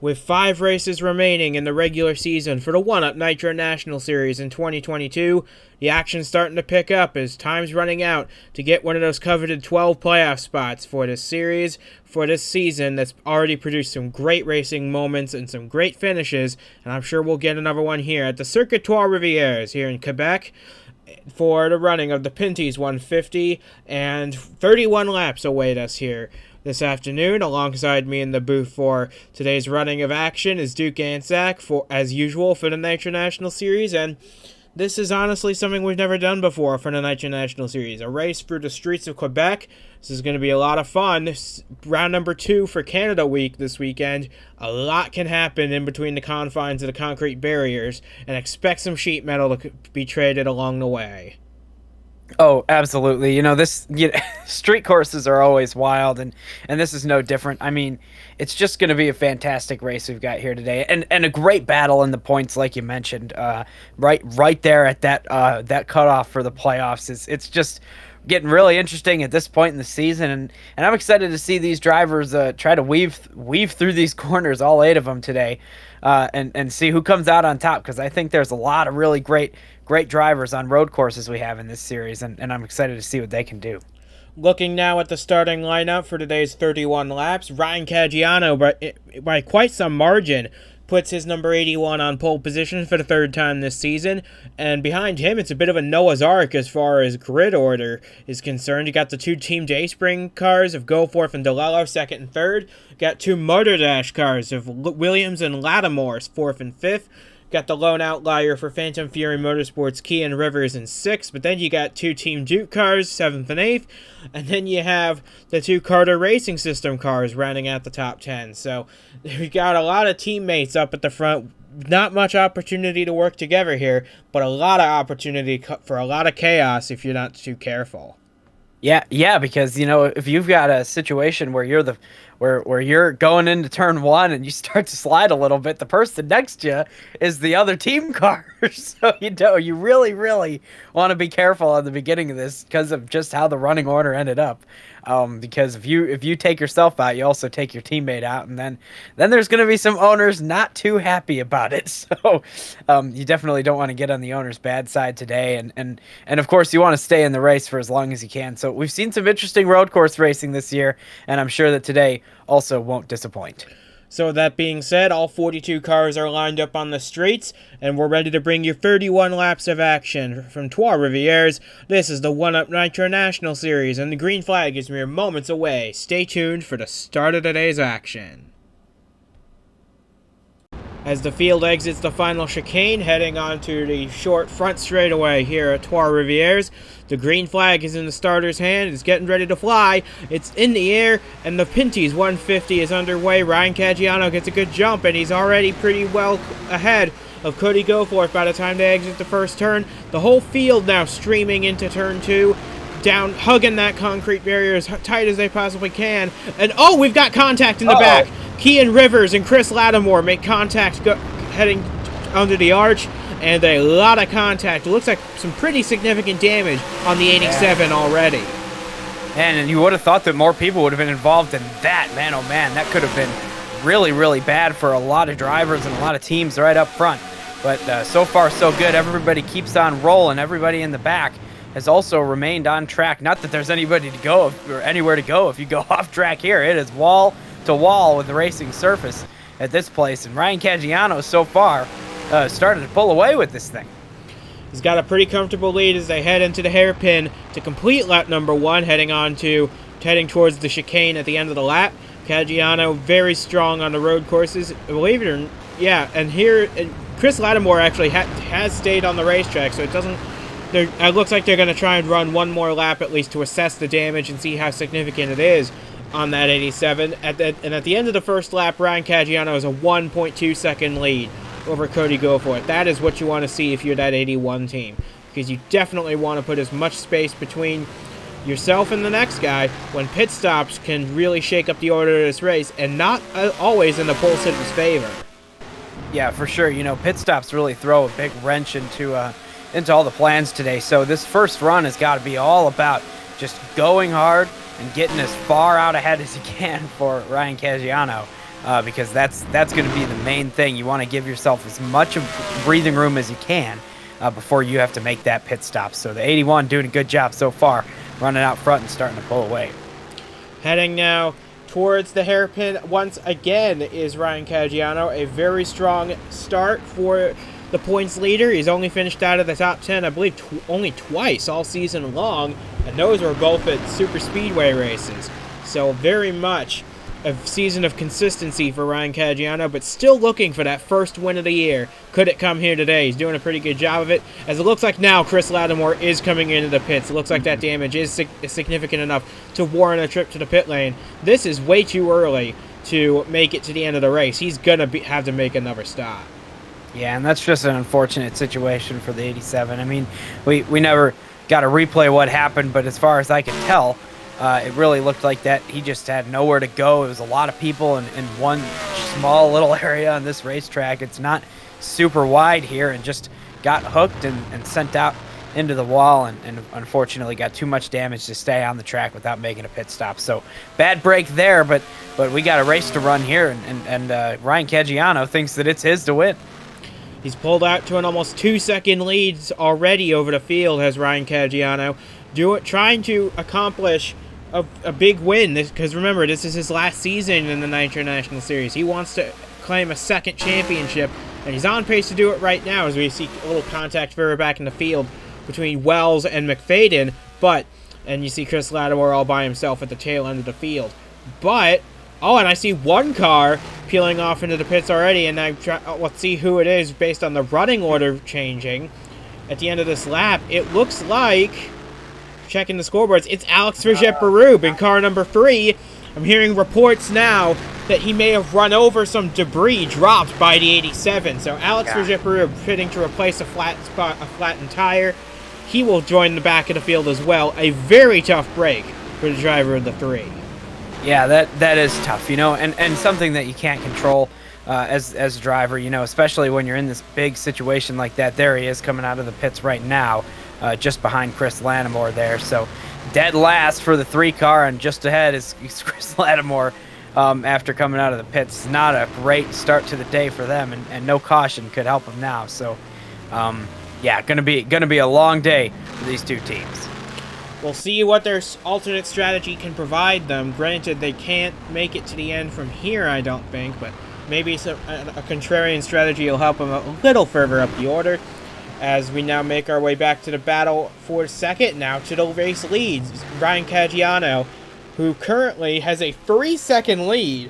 With 5 races remaining in the regular season for the One-Up Nitro National Series in 2022, the action's starting to pick up as time's running out to get one of those coveted 12 playoff spots for this series, for this season that's already produced some great racing moments and some great finishes, and I'm sure we'll get another one here at the Circuit Trois Rivieres here in Quebec for the running of the Pinty's 150, and 31 laps await us here this afternoon. Alongside me in the booth for today's running of action is Duke Ansack, for as usual for the Nitro National Series, and this is honestly something we've never done before for the Nitro National Series. A race through the streets of Quebec. This is going to be a lot of fun. Round number 2 for Canada Week this weekend. A lot can happen in between the confines of the concrete barriers, and expect some sheet metal to be traded along the way. Oh, absolutely. Street courses are always wild, and this is no different. I mean, it's just going to be a fantastic race we've got here today, and a great battle in the points, like you mentioned. Right there at that cutoff for the playoffs. It's just getting really interesting at this point in the season, and I'm excited to see these drivers try to weave through these corners, all 8 of them today, and see who comes out on top, because I think there's a lot of really great drivers on road courses we have in this series, and I'm excited to see what they can do. Looking now at the starting lineup for today's 31 laps, Ryan Caggiano, by quite some margin, puts his number 81 on pole position for the 3rd time this season, and behind him it's a bit of a Noah's Ark as far as grid order is concerned. You got the 2 Team Dayspring cars of Goforth and DeLello, 2nd and 3rd. Got 2 Motor Dash cars of Williams and Lattimore, 4th and 5th. Got the lone outlier for Phantom Fury Motorsports, Kean Rivers in 6th, but then you got 2 Team Duke cars, 7th and 8th, and then you have the 2 Carter Racing System cars rounding out the top 10. So we got a lot of teammates up at the front. Not much opportunity to work together here, but a lot of opportunity for a lot of chaos if you're not too careful. Yeah, because if you've got a situation where you're going into turn 1 and you start to slide a little bit, the person next to you is the other team car. So you really want to be careful at the beginning of this because of just how the running order ended up. Because if you take yourself out, you also take your teammate out, and then there's going to be some owners not too happy about it. So you definitely don't want to get on the owner's bad side today, and of course you want to stay in the race for as long as you can. So we've seen some interesting road course racing this year, and I'm sure that today also won't disappoint. So that being said, all 42 cars are lined up on the streets, and we're ready to bring you 31 laps of action from Trois Rivieres. This is the One-Up Nitro National Series, and the green flag is mere moments away. Stay tuned for the start of today's action. As the field exits the final chicane, heading onto the short front straightaway here at Trois Rivieres, the green flag is in the starter's hand. It's getting ready to fly. It's in the air, and the Pinty's 150 is underway. Ryan Caggiano gets a good jump, and he's already pretty well ahead of Cody Goforth by the time they exit the first turn. The whole field now streaming into turn 2. Down, hugging that concrete barrier as tight as they possibly can. And oh, we've got contact in the back. Kean Rivers and Chris Lattimore make contact heading under the arch, and a lot of contact. It looks like some pretty significant damage on the 87 already. And you would have thought that more people would have been involved in that. Man, oh man, that could have been really bad for a lot of drivers and a lot of teams right up front. But so far so good. Everybody keeps on rolling. Everybody in the back has also remained on track. Not that there's anybody to go or anywhere to go if you go off track here. It is wall to wall with the racing surface at this place, and Ryan Caggiano so far started to pull away with this thing. He's got a pretty comfortable lead as they head into the hairpin to complete lap number 1, heading towards the chicane at the end of the lap. Caggiano very strong on the road courses, believe it or not. Yeah, and here Chris Lattimore actually has stayed on the racetrack, so it looks like they're going to try and run one more lap at least to assess the damage and see how significant it is on that 87. And at the end of the first lap, Ryan Caggiano has a 1.2 second lead over Cody Goforth. That is what you want to see if you're that 81 team, because you definitely want to put as much space between yourself and the next guy when pit stops can really shake up the order of this race, and not always in the pole sitter's favor. Yeah, for sure. Pit stops really throw a big wrench into all the plans today. So this first run has got to be all about just going hard and getting as far out ahead as you can for Ryan Caggiano. because that's going to be the main thing. You want to give yourself as much of breathing room as you can before you have to make that pit stop. So the 81 doing a good job so far, running out front and starting to pull away. Heading now towards the hairpin once again is Ryan Caggiano. A very strong start for the points leader. He's only finished out of the top 10, I believe, only twice all season long, and those were both at super speedway races. So very much a season of consistency for Ryan Caggiano, but still looking for that first win of the year. Could it come here today? He's doing a pretty good job of it, as it looks like now Chris Lattimore is coming into the pits. It looks like that damage is significant enough to warrant a trip to the pit lane. This is way too early to make it to the end of the race. He's going to have to make another stop. Yeah, and that's just an unfortunate situation for the 87. I mean, we never got to replay what happened, but as far as I can tell, it really looked like that he just had nowhere to go. It was a lot of people in one small little area on this racetrack. It's not super wide here, and just got hooked and sent out into the wall, and unfortunately got too much damage to stay on the track without making a pit stop. So bad break there, but we got a race to run here, and Ryan Caggiano thinks that it's his to win. He's pulled out to an almost 2-second lead already over the field, has Ryan Caggiano, trying to accomplish a big win, because remember, this is his last season in the Nitro National Series. He wants to claim a second championship, and he's on pace to do it right now, as we see a little contact further back in the field between Wells and McFadden, and you see Chris Lattimore all by himself at the tail end of the field. But, and I see one car peeling off into the pits already, and let's see who it is based on the running order changing. At the end of this lap, it looks like, checking the scoreboards, it's Alex Verget-Berube in car number 3. I'm hearing reports now that he may have run over some debris dropped by the 87. So Alex Verget-Berube fitting to replace a flattened tire. He will join the back of the field as well. A very tough break for the driver of the 3. Yeah, that is tough, and something that you can't control as a driver, especially when you're in this big situation like that. There he is coming out of the pits right now, just behind Chris Lattimore there. So dead last for the 3 car, and just ahead is Chris Lattimore after coming out of the pits. Not a great start to the day for them, and no caution could help them now. So yeah, gonna be a long day for these two teams. We'll see what their alternate strategy can provide them. Granted, they can't make it to the end from here, I don't think, but maybe a contrarian strategy will help them a little further up the order. As we now make our way back to the battle for second, now to the race leads, Ryan Caggiano, who currently has a 3-second lead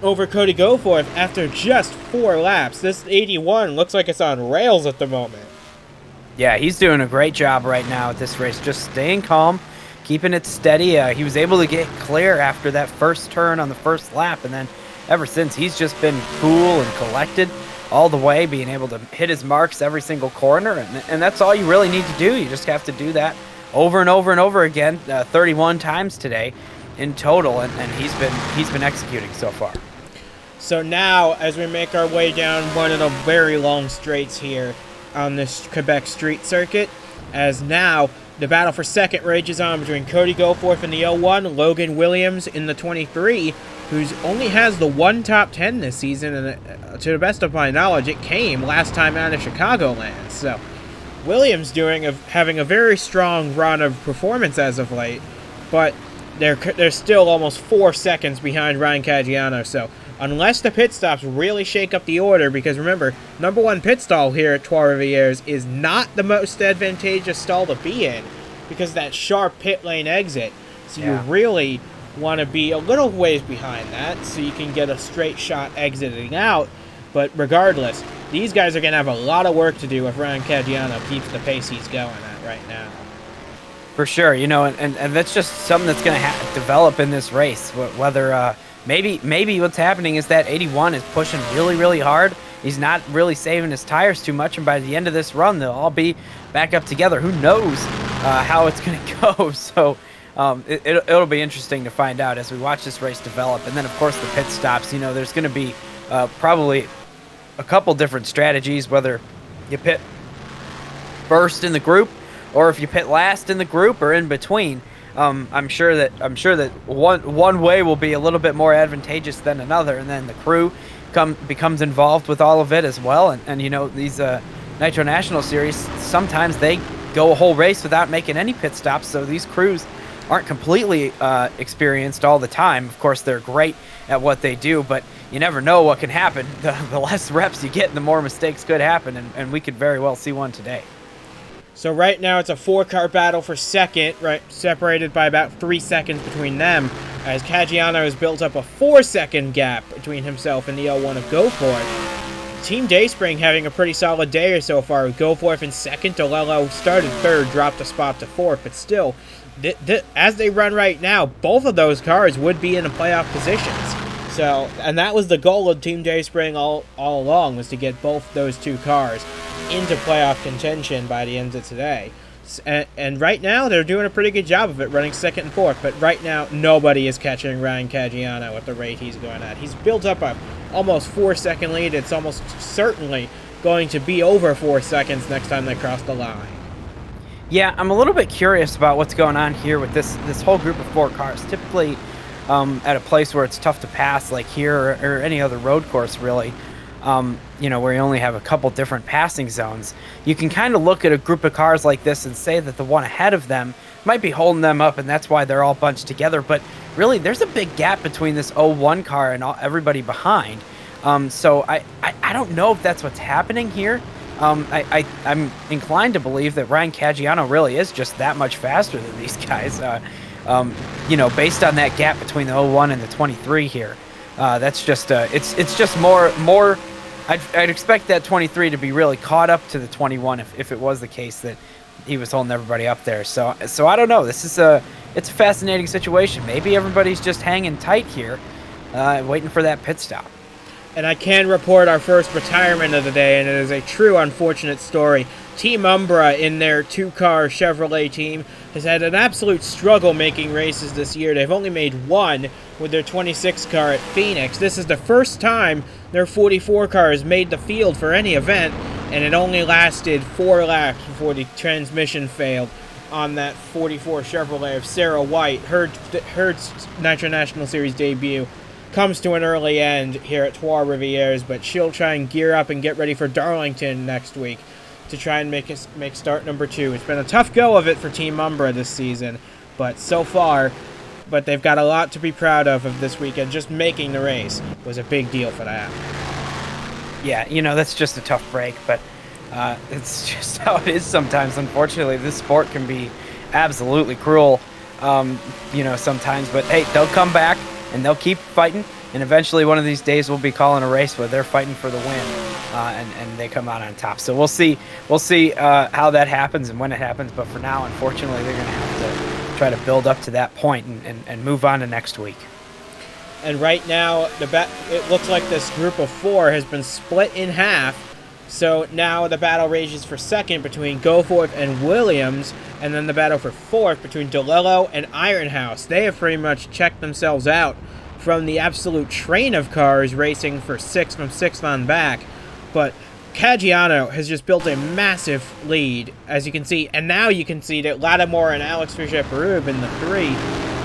over Cody Goforth after just 4 laps. This 81 looks like it's on rails at the moment. Yeah, he's doing a great job right now at this race, just staying calm, keeping it steady. He was able to get clear after that first turn on the first lap, and then ever since, he's just been cool and collected all the way, being able to hit his marks every single corner, and that's all you really need to do. You just have to do that over and over and over again, 31 times today in total, and he's been executing so far. So now, as we make our way down one of the very long straights here on this Quebec street circuit, as now the battle for second rages on between Cody Goforth in the 01, Logan Williams in the 23, who only has the 1 top 10 this season, and to the best of my knowledge, it came last time out of Chicagoland. So Williams having a very strong run of performance as of late, but they're still almost 4 seconds behind Ryan Caggiano. So unless the pit stops really shake up the order, because remember, number 1 pit stall here at Trois Rivieres is not the most advantageous stall to be in, because that sharp pit lane exit. So you really want to be a little ways behind that so you can get a straight shot exiting out. But regardless, these guys are going to have a lot of work to do if Ryan Caggiano keeps the pace he's going at right now. For sure, and that's just something that's going to develop in this race. Whether maybe what's happening is that 81 is pushing really, really hard. He's not really saving his tires too much, and by the end of this run, they'll all be back up together. Who knows how it's going to go? So it'll be interesting to find out as we watch this race develop. And then, of course, the pit stops. There's going to be probably a couple different strategies, whether you pit first in the group or if you pit last in the group or in between. I'm sure that one way will be a little bit more advantageous than another, and then the crew becomes involved with all of it as well. And you know, these Nitro National Series, sometimes they go a whole race without making any pit stops, so these crews aren't completely experienced all the time. Of course, they're great at what they do, but you never know what can happen. The less reps you get, the more mistakes could happen, and we could very well see one today. So right now it's a 4-car battle for second, right, separated by about 3 seconds between them, as Caggiano has built up a 4-second gap between himself and the L1 of Goforth. Team Dayspring having a pretty solid day so far, with Goforth in second. DeLello started third, dropped a spot to fourth, but still, as they run right now, both of those cars would be in the playoff positions. So, and that was the goal of Team Dayspring all along, was to get both those two cars into playoff contention by the end of today. And right now, they're doing a pretty good job of it, running second and fourth. But right now, nobody is catching Ryan Caggiano at the rate he's going at. He's built up a almost 4-second lead. It's almost certainly going to be over 4 seconds next time they cross the line. Yeah, I'm a little bit curious about what's going on here with this whole group of 4 cars. Typically, at a place where it's tough to pass, like here or any other road course, really, you know, where you only have a couple different passing zones, you can kind of look at a group of cars like this and say that the one ahead of them might be holding them up, and that's why they're all bunched together. But really, there's a big gap between this 01 car and everybody behind. So I don't know if that's what's happening here. I'm inclined to believe that Ryan Caggiano really is just that much faster than these guys. You know, based on that gap between the 01 and the 23 here, that's just it's just more. I'd expect that 23 to be really caught up to the 21 if it was the case that he was holding everybody up there. So I don't know. It's a fascinating situation. Maybe everybody's just hanging tight here, waiting for that pit stop. And I can report our first retirement of the day, and it is a true unfortunate story. Team Umbra, in their 2-car Chevrolet team, has had an absolute struggle making races this year. They've only made one with their 26 car at Phoenix. This is the first time their 44 car has made the field for any event, and it only lasted 4 laps before the transmission failed on that 44 Chevrolet of Sarah White. Her Nitro National Series debut comes to an early end here at Trois Rivieres, but she'll try and gear up and get ready for Darlington next week to try and make start number 2. It's been a tough go of it for Team Umbra this season, but so far, they've got a lot to be proud of this weekend. Just making the race was a big deal for that. Yeah, you know, that's just a tough break, but it's just how it is sometimes. Unfortunately, this sport can be absolutely cruel, you know, sometimes, but hey, they'll come back and they'll keep fighting, and eventually one of these days we'll be calling a race where they're fighting for the win, and they come out on top. So we'll see how that happens and when it happens, but for now, unfortunately, they're going to have to try to build up to that point and move on to next week. And right now, it looks like this group of 4 has been split in half. So now the battle rages for second between Goforth and Williams, and then the battle for fourth between DeLello and Ironhouse. They have pretty much checked themselves out from the absolute train of cars racing for sixth from sixth on back. But Caggiano has just built a massive lead, as you can see. And now you can see that Lattimore and Alex Fischer-Perub in the 3,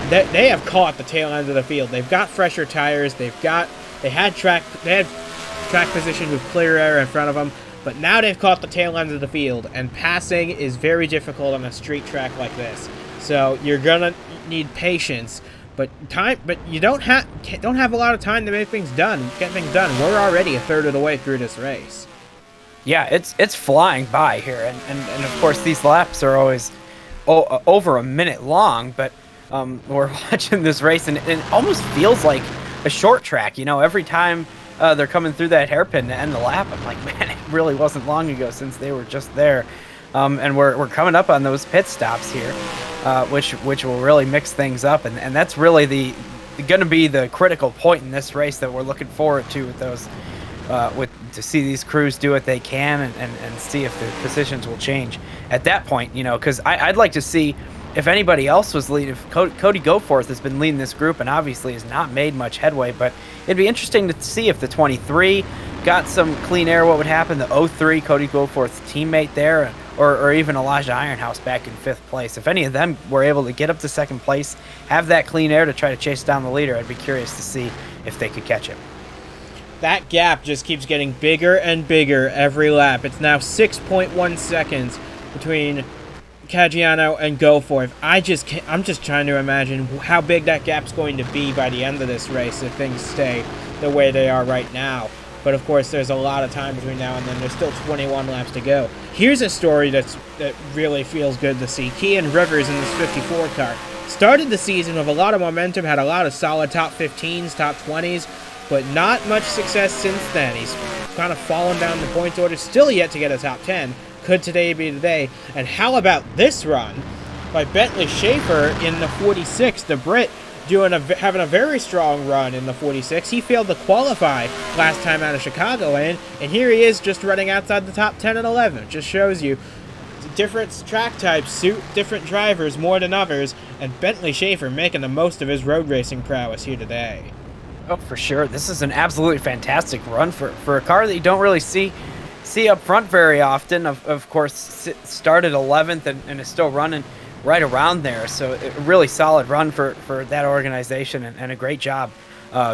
they have caught the tail end of the field. They've got fresher tires. They had track position with clear air in front of them, but now they've caught the tail end of the field, and passing is very difficult on a street track like this. So you're gonna need patience, but you don't have a lot of time to get things done. We're already a third of the way through this race. Yeah, it's flying by here, and of course these laps are always over a minute long, but we're watching this race, and it almost feels like a short track. You know, every time they're coming through that hairpin to end the lap, I'm like, man, it really wasn't long ago since they were just there. And we're coming up on those pit stops here, which will really mix things up, and that's really going to be the critical point in this race that we're looking forward to with those, to see these crews do what they can and see if the positions will change at that point. You know, because I'd like to see if anybody else was leading. If Cody Goforth has been leading this group and obviously has not made much headway, but it'd be interesting to see if the 23 got some clean air, what would happen. The 03, Cody Goforth's teammate there, or even Elijah Ironhouse back in 5th place. If any of them were able to get up to 2nd place, have that clean air to try to chase down the leader, I'd be curious to see if they could catch him. That gap just keeps getting bigger and bigger every lap. It's now 6.1 seconds between Caggiano and Goforth. I'm just trying to imagine how big that gap's going to be by the end of this race if things stay the way they are right now. But of course, there's a lot of time between now and then. There's still 21 laps to go. Here's a story that really feels good to see. Kean Rivers in this 54 car started the season with a lot of momentum, had a lot of solid top 15s, top 20s, but not much success since then. He's kind of fallen down the points order, still yet to get a top 10. Could today be the day? And how about this run by Bentley Schaefer in the 46, the Brit, having a very strong run in the 46. He failed to qualify last time out of Chicagoland, and here he is just running outside the top 10 and 11. It just shows you different track types suit different drivers more than others, and Bentley Schaefer making the most of his road racing prowess here today. Oh, for sure. This is an absolutely fantastic run for a car that you don't really see up front very often. Of course, started 11th and is still running right around there. So a really solid run for that organization, and a great job.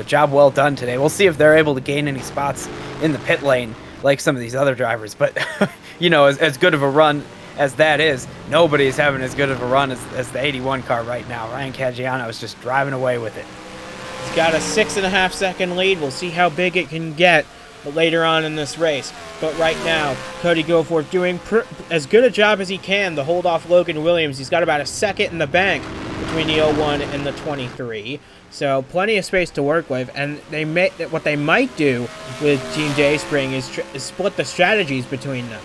Job well done today. We'll see if they're able to gain any spots in the pit lane like some of these other drivers. But, as good of a run as that is, nobody's having as good of a run as the 81 car right now. Ryan Caggiano is just driving away with it. He's got a 6.5 second lead. We'll see how big it can get later on in this race. But right now, Cody Goforth doing as good a job as he can to hold off Logan Williams. He's got about a second in the bank between the 01 and the 23. So plenty of space to work with. And what they might do with Team Dayspring is split the strategies between them.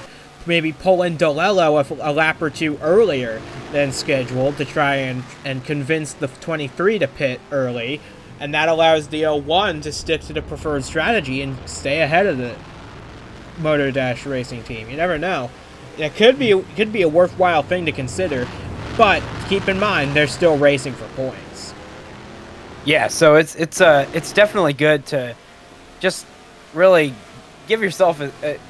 Maybe pull in DeLello a lap or two earlier than scheduled to try and convince the 23 to pit early. And that allows the 01 to stick to the preferred strategy and stay ahead of the Moto Dash Racing team. You never know. It could be a worthwhile thing to consider, but keep in mind they're still racing for points. Yeah, so it's definitely good to just really give yourself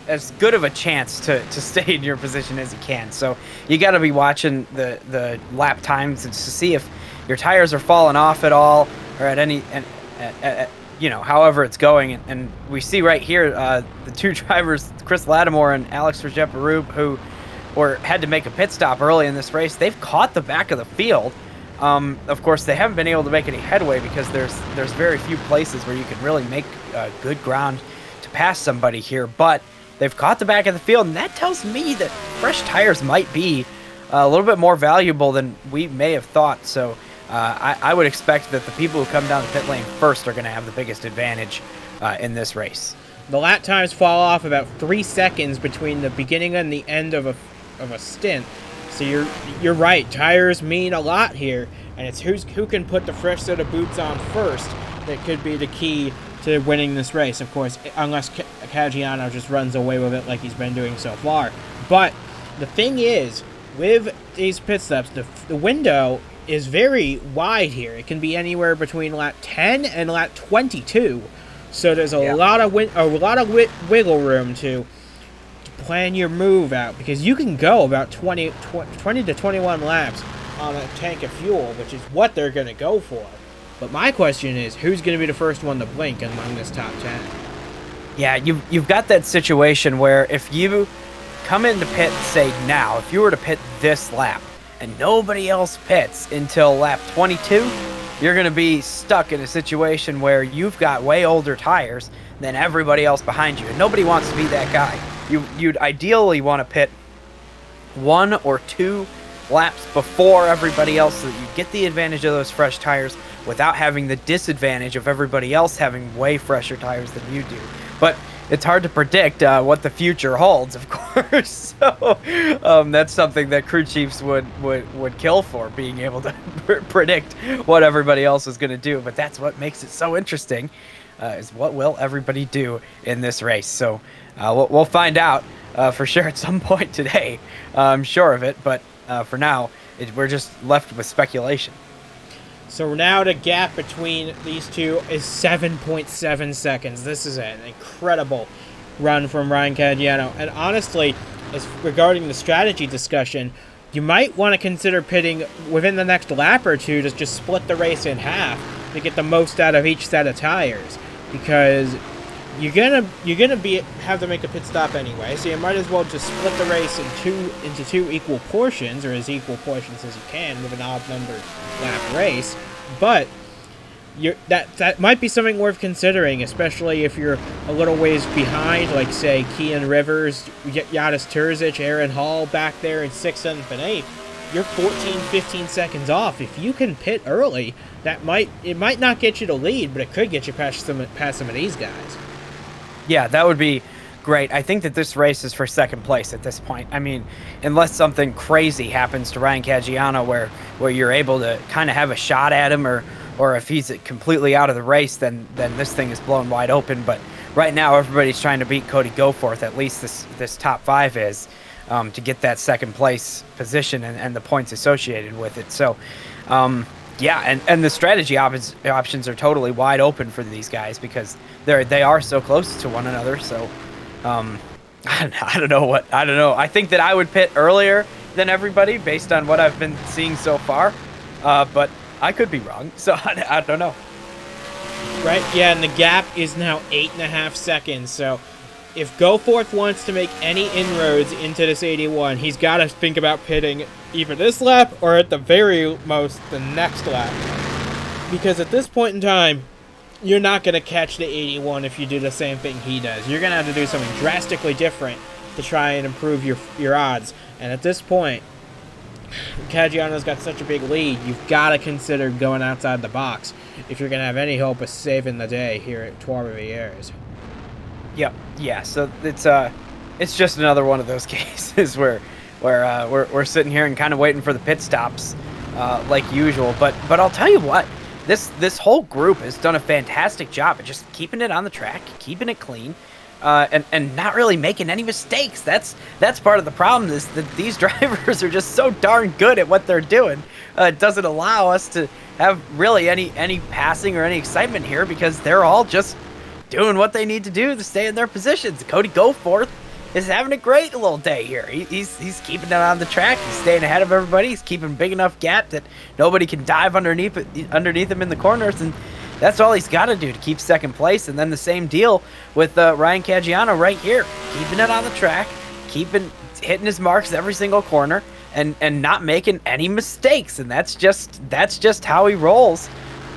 as good of a chance to stay in your position as you can. So you got to be watching the lap times to see if your tires are falling off at all, or at any, however it's going. And we see right here the two drivers, Chris Lattimore and Alex Regeparub, who had to make a pit stop early in this race. They've caught the back of the field. Of course, they haven't been able to make any headway because there's very few places where you can really make good ground to pass somebody here. But they've caught the back of the field, and that tells me that fresh tires might be a little bit more valuable than we may have thought. So I would expect that the people who come down the pit lane first are going to have the biggest advantage in this race. The lap times fall off about 3 seconds between the beginning and the end of a stint. So you're right. Tires mean a lot here, and it's who can put the fresh set of boots on first that could be the key to winning this race. Of course, unless Caggiano just runs away with it like he's been doing so far. But the thing is, with these pit stops, the window is very wide here. It can be anywhere between lap 10 and lap 22. So there's a lot of wiggle room to plan your move out, because you can go about 20 to 21 laps on a tank of fuel, which is what they're going to go for. But my question is, who's going to be the first one to blink among this top 10? Yeah, you've got that situation where if you come into pit, say now, if you were to pit this lap, and nobody else pits until lap 22, you're going to be stuck in a situation where you've got way older tires than everybody else behind you, and nobody wants to be that guy. You'd ideally want to pit 1 or 2 laps before everybody else so that you get the advantage of those fresh tires without having the disadvantage of everybody else having way fresher tires than you do. But it's hard to predict what the future holds, of course. So that's something that crew chiefs would kill for, being able to predict what everybody else is going to do. But that's what makes it so interesting, is what will everybody do in this race. So we'll find out for sure at some point today. I'm sure of it. But for now, we're just left with speculation. So now the gap between these two is 7.7 seconds. This is an incredible run from Ryan Caggiano. And honestly, as regarding the strategy discussion, you might want to consider pitting within the next lap or two to just split the race in half to get the most out of each set of tires, because you're gonna have to make a pit stop anyway, so you might as well just split the race into two equal portions, or as equal portions as you can with an odd numbered lap race. But that might be something worth considering, especially if you're a little ways behind, like say Kean Rivers, Yadis Terzic, Aaron Hall back there in 6th, 7th, and 8th. You're 14, 15 seconds off. If you can pit early, it might not get you to lead, but it could get you past some of these guys. Yeah, that would be great. I think that this race is for second place at this point. I mean, unless something crazy happens to Ryan Caggiano where you're able to kind of have a shot at him, or if he's completely out of the race, then this thing is blown wide open. But right now, everybody's trying to beat Cody Goforth. At least this top 5 is, to get that second place position and the points associated with it. So, yeah, and the strategy options are totally wide open for these guys because they are so close to one another. So, I don't know. I think that I would pit earlier than everybody based on what I've been seeing so far, but I could be wrong. So I don't know. Right? Yeah, and the gap is now 8.5 seconds. So if Goforth wants to make any inroads into this 81, he's got to think about pitting either this lap or at the very most the next lap. Because at this point in time, you're not going to catch the 81 if you do the same thing he does. You're going to have to do something drastically different to try and improve your odds. And at this point, Caggiano's got such a big lead, you've got to consider going outside the box if you're going to have any hope of saving the day here at Trois Rivieres. Yep. Yeah. So it's just another one of those cases where we're sitting here and kind of waiting for the pit stops, like usual. But I'll tell you what, this whole group has done a fantastic job of just keeping it on the track, keeping it clean, and not really making any mistakes. That's part of the problem, is that these drivers are just so darn good at what they're doing. It doesn't allow us to have really any passing or any excitement here because they're all just doing what they need to do to stay in their positions. Cody Goforth is having a great little day here. He's keeping it on the track. He's staying ahead of everybody. He's keeping a big enough gap that nobody can dive underneath him in the corners, and that's all he's got to do to keep second place. And then the same deal with Ryan Caggiano right here, keeping it on the track, hitting his marks every single corner, and not making any mistakes. And that's just how he rolls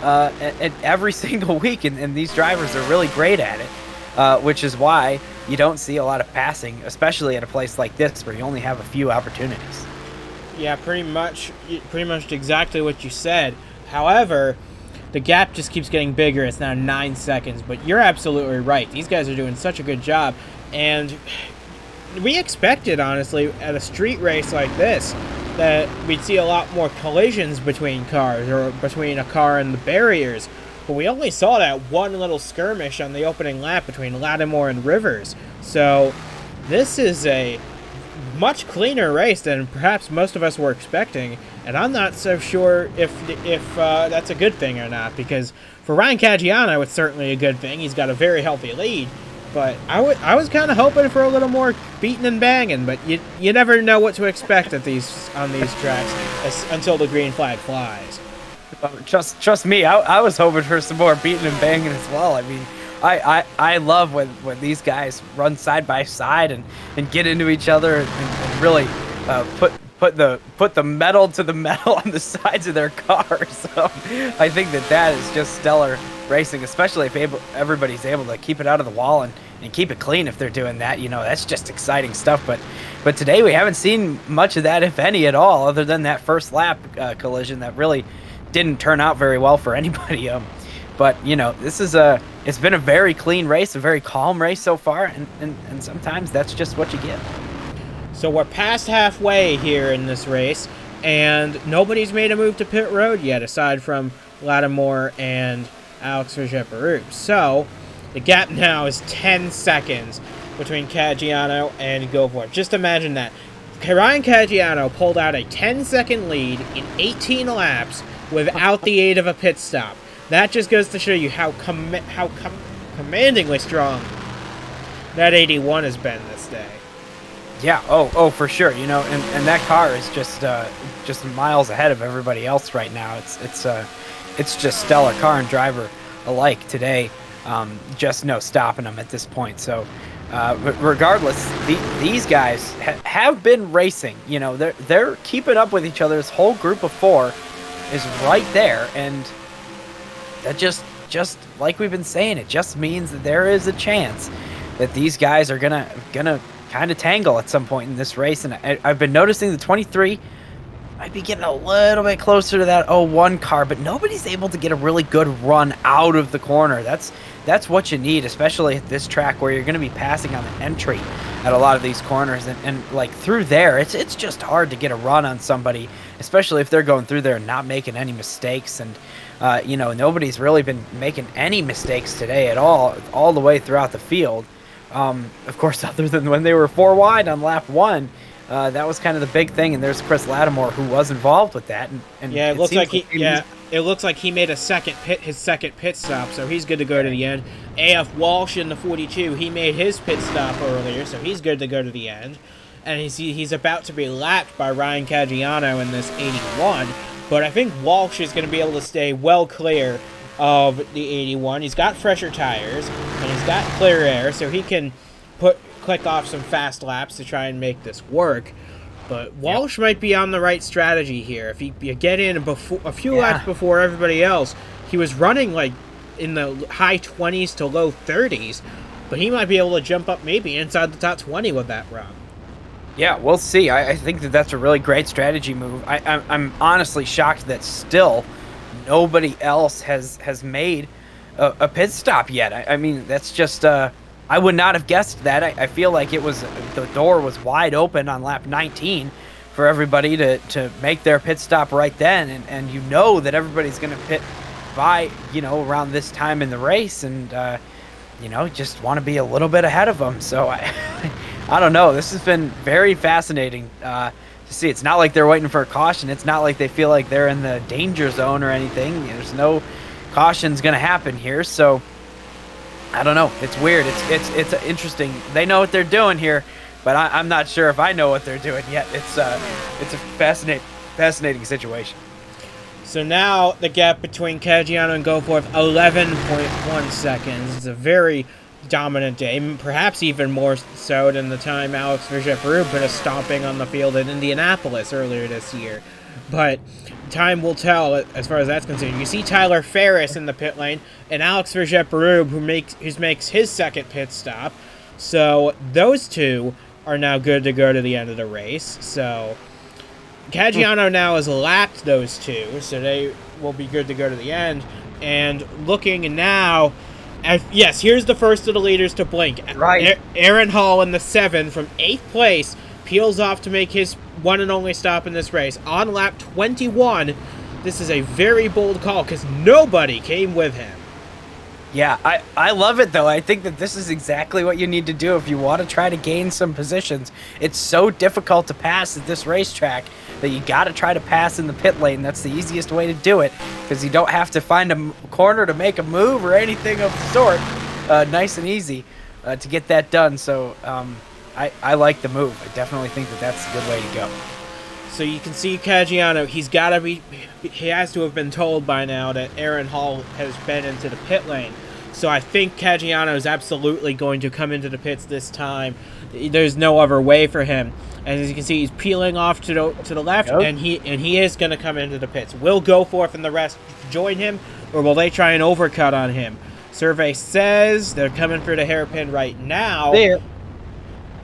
every single week. And these drivers are really great at it, which is why you don't see a lot of passing, especially at a place like this where you only have a few opportunities. Yeah, pretty much exactly what you said. However, the gap just keeps getting bigger. It's now 9 seconds, but you're absolutely right. These guys are doing such a good job, and we expected, honestly, at a street race like this, that we'd see a lot more collisions between cars, or between a car and the barriers. But we only saw that one little skirmish on the opening lap between Lattimore and Rivers. So this is a much cleaner race than perhaps most of us were expecting. And I'm not so sure if that's a good thing or not, because for Ryan Caggiano, it's certainly a good thing. He's got a very healthy lead. But I was kind of hoping for a little more beating and banging, but you never know what to expect on these tracks until the green flag flies. Trust me, I was hoping for some more beating and banging as well. I mean, I love when these guys run side by side and get into each other and really put the metal to the metal on the sides of their cars. So I think that is just stellar racing, especially if everybody's able to keep it out of the wall and keep it clean. If they're doing that, that's just exciting stuff. But today we haven't seen much of that, if any at all, other than that first lap collision that really didn't turn out very well for anybody. But it's been a very clean race, a very calm race so far, and sometimes that's just what you get. So we're past halfway here in this race, and nobody's made a move to pit road yet, aside from Lattimore and Alex Verget-Baruch. So the gap now is 10 seconds between Caggiano and Goforth. Just imagine that. Ryan Caggiano pulled out a 10-second lead in 18 laps without the aid of a pit stop. That just goes to show you how commandingly strong that 81 has been this day. Yeah. Oh, for sure. You know, and that car is just miles ahead of everybody else right now. It's just stellar, car and driver alike today. Just no stopping them at this point. So, regardless, these guys have been racing. You know, they're keeping up with each other. This whole group of four is right there, and that just like we've been saying, it just means that there is a chance that these guys are gonna kind of tangle at some point in this race. And I've been noticing the 23 might be getting a little bit closer to that 01 car, but nobody's able to get a really good run out of the corner. That's what you need, especially at this track where you're going to be passing on the entry at a lot of these corners, and like through there, it's just hard to get a run on somebody, especially if they're going through there and not making any mistakes. And you know, nobody's really been making any mistakes today at all the way throughout the field. Of course, other than when they were 4 wide on lap 1, that was kind of the big thing. And there's Chris Lattimore, who was involved with that. And yeah, it looks like it looks like he made his second pit stop, so he's good to go to the end. AF Walsh in the 42, he made his pit stop earlier, so he's good to go to the end. And he's about to be lapped by Ryan Caggiano in this 81, but I think Walsh is going to be able to stay well clear of the 81. He's got fresher tires, and he's got clear air, so he can click off some fast laps to try and make this work. But Walsh might be on the right strategy here. If you get in a few laps before everybody else, he was running like in the high 20s to low 30s, but he might be able to jump up maybe inside the top 20 with that run. Yeah, we'll see. I think that's a really great strategy move. I'm honestly shocked that still nobody else has made a pit stop yet. I mean, that's just I would not have guessed that. I feel like the door was wide open on lap 19 for everybody to make their pit stop right then, and you know that everybody's going to pit by, you know, around this time in the race, and you know, just want to be a little bit ahead of them. So I don't know. This has been very fascinating to see. It's not like they're waiting for a caution. It's not like they feel like they're in the danger zone or anything. There's no caution's going to happen here. So I don't know. It's weird. It's interesting. They know what they're doing here, but I'm not sure if I know what they're doing yet. It's a fascinating situation. So now the gap between Caggiano and Goforth, 11.1 seconds. It's a very dominant day, perhaps even more so than the time Alex Verget-Peru put a stomping on the field in Indianapolis earlier this year. But time will tell as far as that's concerned. You see Tyler Ferris in the pit lane and Alex Verget-Peru, who makes his second pit stop. So those two are now good to go to the end of the race. So Caggiano now has lapped those two, so they will be good to go to the end. And looking now, yes, here's the first of the leaders to blink. Right. Aaron Hall in the 7 from 8th place peels off to make his one and only stop in this race. On lap 21, this is a very bold call because nobody came with him. Yeah, I love it, though. I think that this is exactly what you need to do if you want to try to gain some positions. It's so difficult to pass at this racetrack that you got to try to pass in the pit lane. That's the easiest way to do it because you don't have to find a corner to make a move or anything of the sort. Nice and easy to get that done. So I like the move. I definitely think that that's a good way to go. So you can see Caggiano, he has to have been told by now that Aaron Hall has been into the pit lane. So I think Caggiano is absolutely going to come into the pits this time. There's no other way for him. And as you can see, he's peeling off to the left, and he is going to come into the pits. Will Goforth and the rest join him, or will they try and overcut on him? Survey says they're coming for the hairpin right now.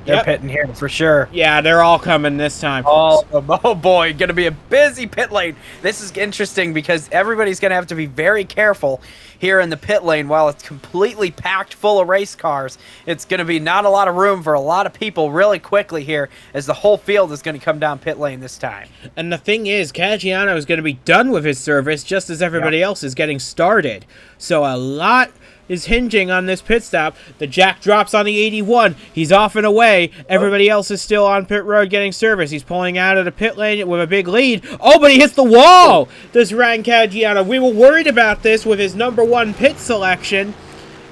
They're pitting here for sure. Yeah, they're all coming this time. Oh boy, going to be a busy pit lane. This is interesting because everybody's going to have to be very careful here in the pit lane while it's completely packed full of race cars. It's going to be not a lot of room for a lot of people really quickly here as the whole field is going to come down pit lane this time. And the thing is, Caggiano is going to be done with his service just as everybody else is getting started. So a lot is hinging on this pit stop. The jack drops on the 81. He's off and away. Everybody else is still on pit road getting service. He's pulling out of the pit lane with a big lead. Oh, but he hits the wall! This Ryan Caggiano. We were worried about this with his number 1 pit selection.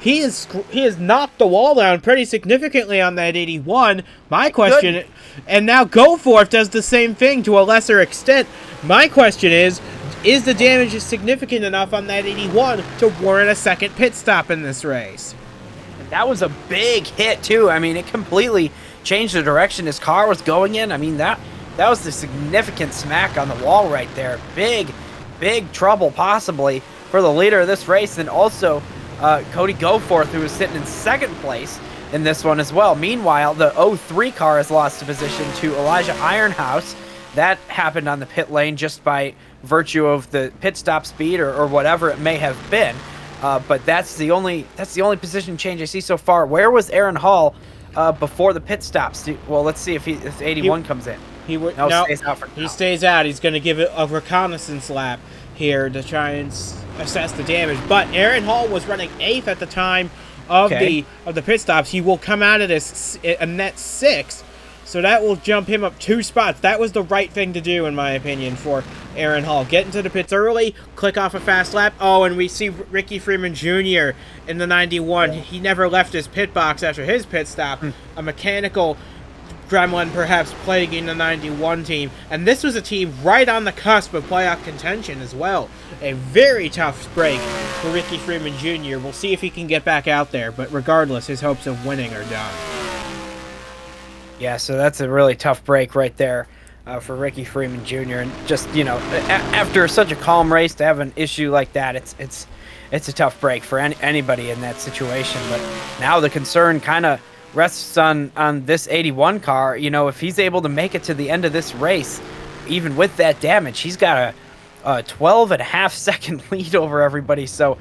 he has knocked the wall down pretty significantly on that 81. My question, and now Goforth does the same thing to a lesser extent. My question is the damage significant enough on that 81 to warrant a second pit stop in this race? That was a big hit too. I mean, it completely changed the direction his car was going in. I mean, that was the significant smack on the wall right there. Big trouble possibly for the leader of this race, and also Cody Goforth, who was sitting in second place in this one as well. Meanwhile, the 03 car has lost a position to Elijah Ironhouse. That happened on the pit lane just by virtue of the pit stop speed or whatever it may have been. But that's the only position change I see so far. Where was Aaron Hall before the pit stops? Well, let's see if 81 comes in. Stays out for now. He stays out. He's going to give it a reconnaissance lap here to try and assess the damage. But Aaron Hall was running 8th at the time of the pit stops. He will come out of this a net 6. So that will jump him up 2 spots. That was the right thing to do, in my opinion, for Aaron Hall. Get into the pits early, click off a fast lap. Oh, and we see Ricky Freeman Jr. in the 91. He never left his pit box after his pit stop. A mechanical gremlin perhaps plaguing the 91 team. And this was a team right on the cusp of playoff contention as well. A very tough break for Ricky Freeman Jr. We'll see if he can get back out there. But regardless, his hopes of winning are done. Yeah, so that's a really tough break right there for Ricky Freeman Jr. And just, after such a calm race to have an issue like that, it's a tough break for anybody in that situation. But now the concern kind of rests on this 81 car. If he's able to make it to the end of this race, even with that damage, he's got a 12.5-second lead over everybody. So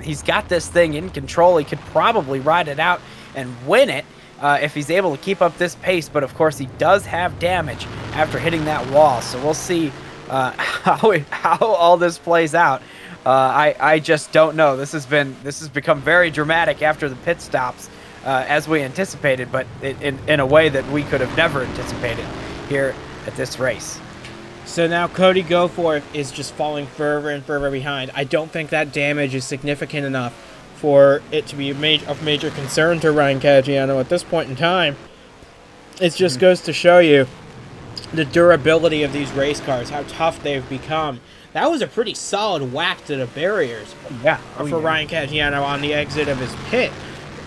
he's got this thing in control. He could probably ride it out and win it. If he's able to keep up this pace, but of course he does have damage after hitting that wall, so we'll see how all this plays out. I just don't know. This has become very dramatic after the pit stops, as we anticipated, but in a way that we could have never anticipated here at this race. So now Cody Goforth is just falling further and further behind. I don't think that damage is significant enough for it to be of major concern to Ryan Caggiano at this point in time. It just goes to show you the durability of these race cars, how tough they've become. That was a pretty solid whack to the barriers for Ryan Caggiano on the exit of his pit.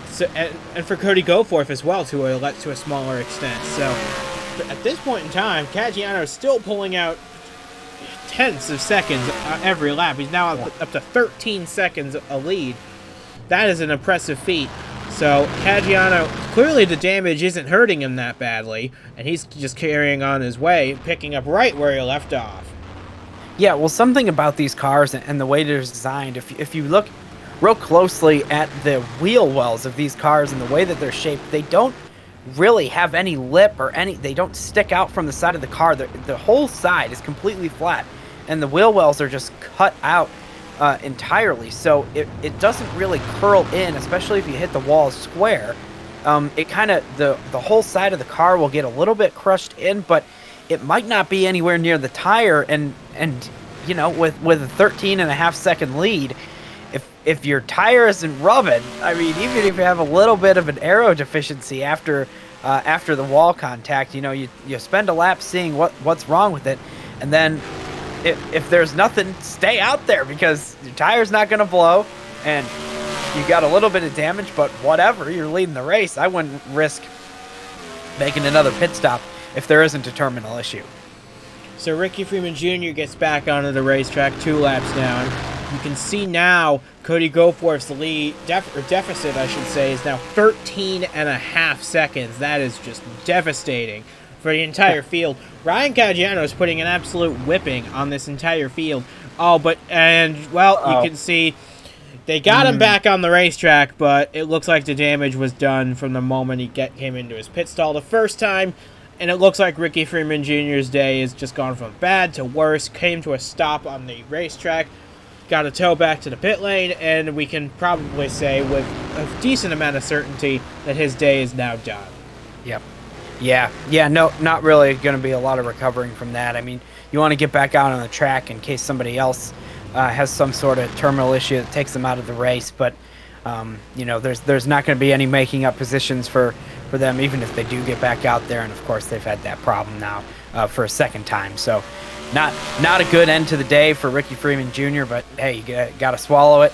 So, and for Cody Goforth as well to a smaller extent. So at this point in time, Caggiano is still pulling out tenths of seconds every lap. He's now up to 13 seconds a lead. That is an impressive feat. So Caggiano, clearly the damage isn't hurting him that badly, and he's just carrying on his way, picking up right where he left off. Yeah, well, something about these cars and the way they're designed, if you look real closely at the wheel wells of these cars and the way that they're shaped, they don't really have any lip or they don't stick out from the side of the car. The whole side is completely flat, and the wheel wells are just cut out entirely, so it doesn't really curl in, especially if you hit the wall square. It kind of the whole side of the car will get a little bit crushed in, but it might not be anywhere near the tire. And with a 13.5-second lead, if your tire isn't rubbing, I mean, even if you have a little bit of an aero deficiency after the wall contact, you spend a lap seeing what's wrong with it, and then if there's nothing, stay out there, because your tire's not going to blow, and you got a little bit of damage, but whatever, you're leading the race. I wouldn't risk making another pit stop if there isn't a terminal issue. So Ricky Freeman Jr. gets back onto the racetrack 2 laps down. You can see now Cody Goforth's lead, deficit, I should say, is now 13.5 seconds. That is just devastating for the entire field. Ryan Caggiano is putting an absolute whipping on this entire field. You can see they got him back on the racetrack, but it looks like the damage was done from the moment he came into his pit stall the first time. And it looks like Ricky Freeman Jr.'s day has just gone from bad to worse, came to a stop on the racetrack, got a tow back to the pit lane, and we can probably say with a decent amount of certainty that his day is now done. Yep. Yeah, no, not really going to be a lot of recovering from that. I mean, you want to get back out on the track in case somebody else has some sort of terminal issue that takes them out of the race. But You know, there's not going to be any making up positions for them, even if they do get back out there. And of course, they've had that problem now for a second time. So, not a good end to the day for Ricky Freeman Jr. But hey, you got to swallow it.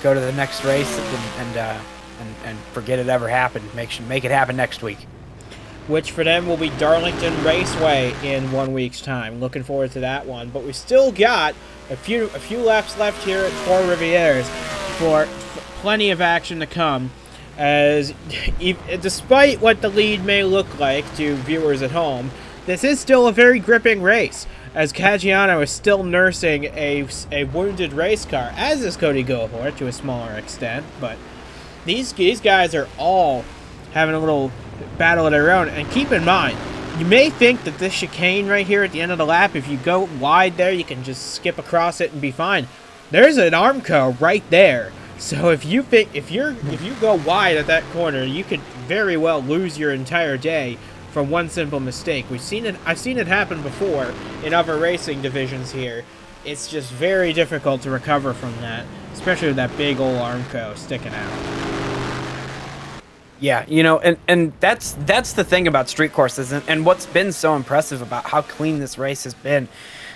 Go to the next race and forget it ever happened. Make it happen next week. Which for them will be Darlington Raceway in 1 week's time. Looking forward to that one. But we still got a few laps left here at Trois Rivieres for plenty of action to come. As despite what the lead may look like to viewers at home, this is still a very gripping race, as Caggiano is still nursing a wounded race car, as is Cody Gohor to a smaller extent. But these guys are all having a little battle of their own. And keep in mind, you may think that this chicane right here at the end of the lap, if you go wide there, you can just skip across it and be fine. There's an Armco right there. So if you go wide at that corner, you could very well lose your entire day from one simple mistake. I've seen it happen before in other racing divisions here. It's just very difficult to recover from that, especially with that big old Armco sticking out. Yeah, you know, and that's the thing about street courses, and what's been so impressive about how clean this race has been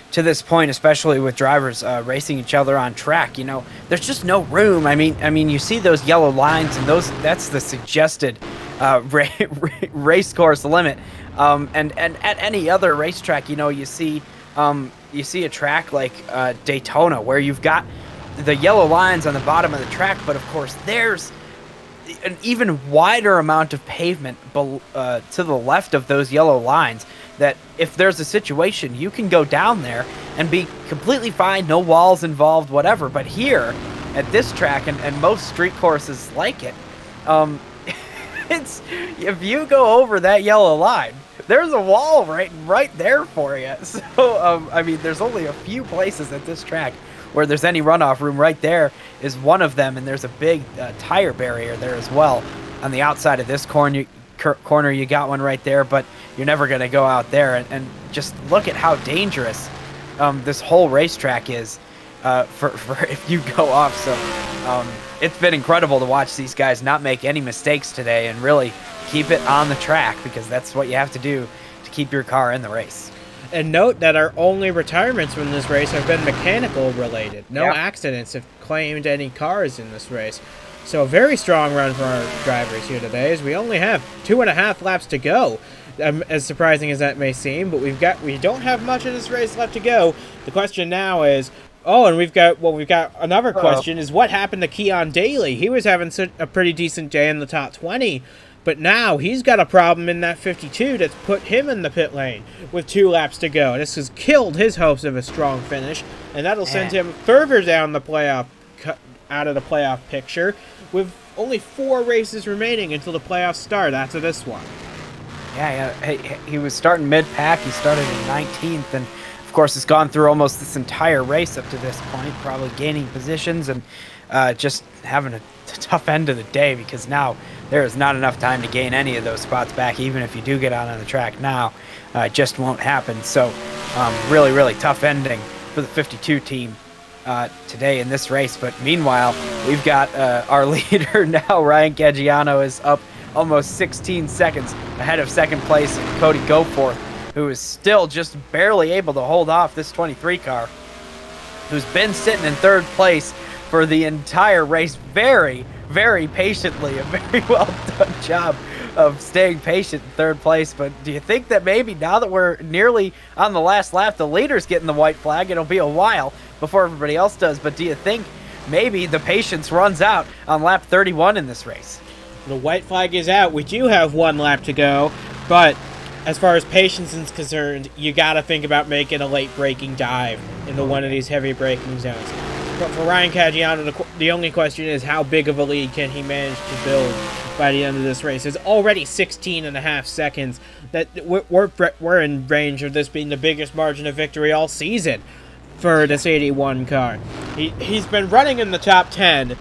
to this point, especially with drivers racing each other on track. You know, there's just no room. I mean, you see those yellow lines, and that's the suggested race course limit. And at any other racetrack, you know, you see a track like Daytona, where you've got the yellow lines on the bottom of the track, but of course there's an even wider amount of pavement to the left of those yellow lines, that if there's a situation, you can go down there and be completely fine, no walls involved, whatever. But here at this track and most street courses like it, it's, if you go over that yellow line, there's a wall right there for you. So I mean, there's only a few places at this track where there's any runoff room. Right there is one of them, and there's a big tire barrier there as well. On the outside of this corner, you got one right there, but you're never going to go out there. And just look at how dangerous this whole racetrack is for if you go off. So it's been incredible to watch these guys not make any mistakes today and really keep it on the track, because that's what you have to do to keep your car in the race. And note that our only retirements from this race have been mechanical related. No accidents have claimed any cars in this race. So a very strong run for our drivers here today, as we only have 2.5 laps to go. As surprising as that may seem, but we don't have much of this race left to go. The question now is, and we've got another question, is what happened to Keon Daly? He was having a pretty decent day in the top 20. But now he's got a problem in that 52 that's put him in the pit lane with 2 laps to go. This has killed his hopes of a strong finish, and that'll send him further down the out of the playoff picture, with only 4 races remaining until the playoffs start after this one. Yeah. He was starting mid-pack. He started in 19th, and of course has gone through almost this entire race up to this point, probably gaining positions and just having a tough end of the day, because now there is not enough time to gain any of those spots back. Even if you do get out on the track now, it just won't happen. So really, really tough ending for the 52 team today in this race. But meanwhile, we've got our leader now. Ryan Caggiano is up almost 16 seconds ahead of second place Cody Goforth, who is still just barely able to hold off this 23 car, who's been sitting in third place for the entire race very, very patiently. A very well done job of staying patient in third place. But do you think that maybe now that we're nearly on the last lap, the leader's getting the white flag? It'll be a while before everybody else does, but do you think maybe the patience runs out on lap 31 in this race? The white flag is out. We do have 1 lap to go, but as far as patience is concerned, you got to think about making a late braking dive into one of these heavy braking zones. But for Ryan Caggiano, the only question is how big of a lead can he manage to build by the end of this race. It's already 16.5 seconds. That we're in range of this being the biggest margin of victory all season for this 81 car. He's been running in the top 10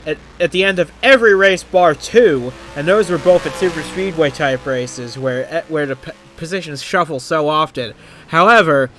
at the end of every race bar 2, and those were both at super speedway type races where the positions shuffle so often. However,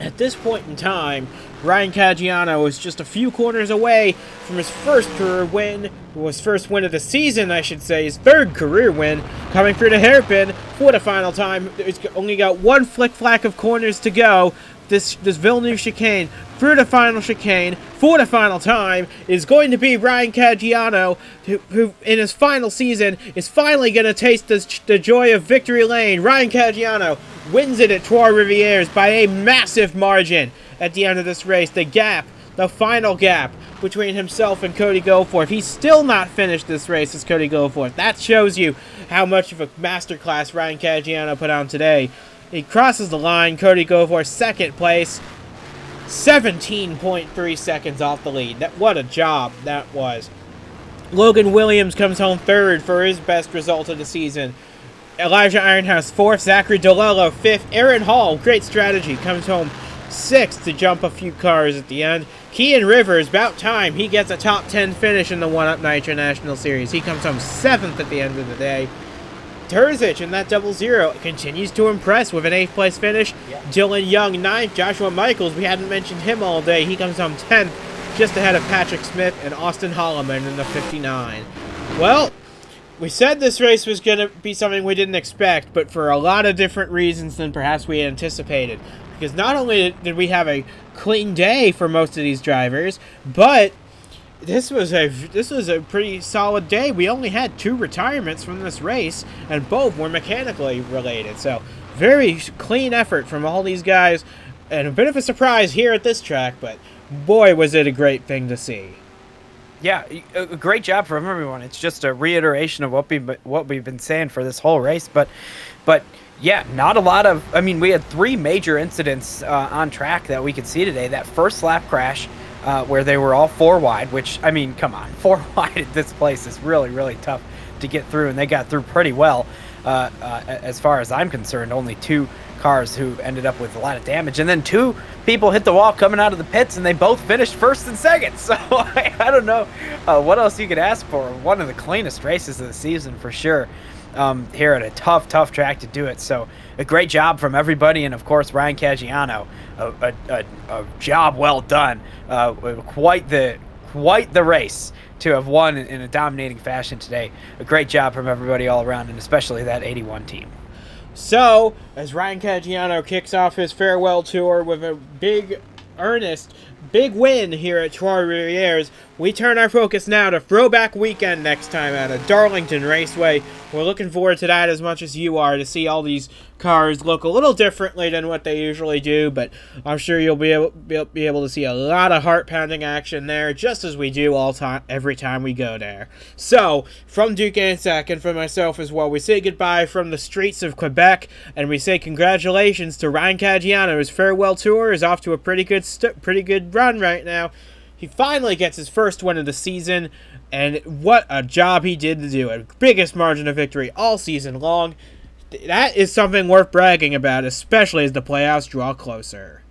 At this point in time, Ryan Caggiano is just a few corners away from his first career win, his first win of the season, I should say, his third career win, coming through the hairpin for the final time. It's only got one flick-flack of corners to go. This Villeneuve chicane through the final chicane for the final time is going to be Ryan Caggiano, who in his final season is finally going to taste the joy of victory lane. Ryan Caggiano wins it at Trois Rivieres by a massive margin at the end of this race. The final gap between himself and Cody Goforth. He's still not finished this race as Cody Goforth. That shows you how much of a masterclass Ryan Caggiano put on today. He crosses the line. Cody Goforth, second place. 17.3 seconds off the lead. What a job that was. Logan Williams comes home third for his best result of the season. Elijah Ironhouse fourth. Zachary DeLello fifth. Aaron Hall, great strategy, comes home sixth to jump a few cars at the end. Kean Rivers, about time he gets a top 10 finish in the 1-Up Nitro National Series. He comes home seventh at the end of the day. Terzic in that 0-0 continues to impress with an 8th place finish. Yeah. Dylan Young 9th. Joshua Michaels, we hadn't mentioned him all day. He comes home 10th, just ahead of Patrick Smith and Austin Holloman in the 59. Well, we said this race was going to be something we didn't expect, but for a lot of different reasons than perhaps we anticipated. Because not only did we have a clean day for most of these drivers, but this was a pretty solid day. We only had 2 retirements from this race, and both were mechanically related. So, very clean effort from all these guys, and a bit of a surprise here at this track, but boy, was it a great thing to see. Yeah, a great job from everyone. It's just a reiteration of what we've been saying for this whole race, but yeah, not a lot of. I mean, we had 3 major incidents on track that we could see today. That first lap crash, where they were all 4 wide, which, I mean, come on, 4 wide at this place is really, really tough to get through, and they got through pretty well. As far as I'm concerned, only 2 cars who ended up with a lot of damage, and then 2 people hit the wall coming out of the pits, and they both finished first and second. So I don't know what else you could ask for. One of the cleanest races of the season for sure. Here at a tough track to do it. So a great job from everybody, and of course Ryan Caggiano, a job well done. Quite the race to have won in a dominating fashion today. A great job from everybody all around, and especially that 81 team. So, as Ryan Caggiano kicks off his farewell tour with a big win here at Trois Rivieres, we turn our focus now to Throwback Weekend next time at a Darlington Raceway. We're looking forward to that as much as you are, to see all these cars look a little differently than what they usually do, but I'm sure you'll be able to see a lot of heart-pounding action there, just as we do every time we go there. So, from Duke Ansack and from myself as well, we say goodbye from the streets of Quebec, and we say congratulations to Ryan Caggiano. His farewell tour is off to a pretty good run right now. He finally gets his first win of the season, and what a job he did to do it. Biggest margin of victory all season long. That is something worth bragging about, especially as the playoffs draw closer.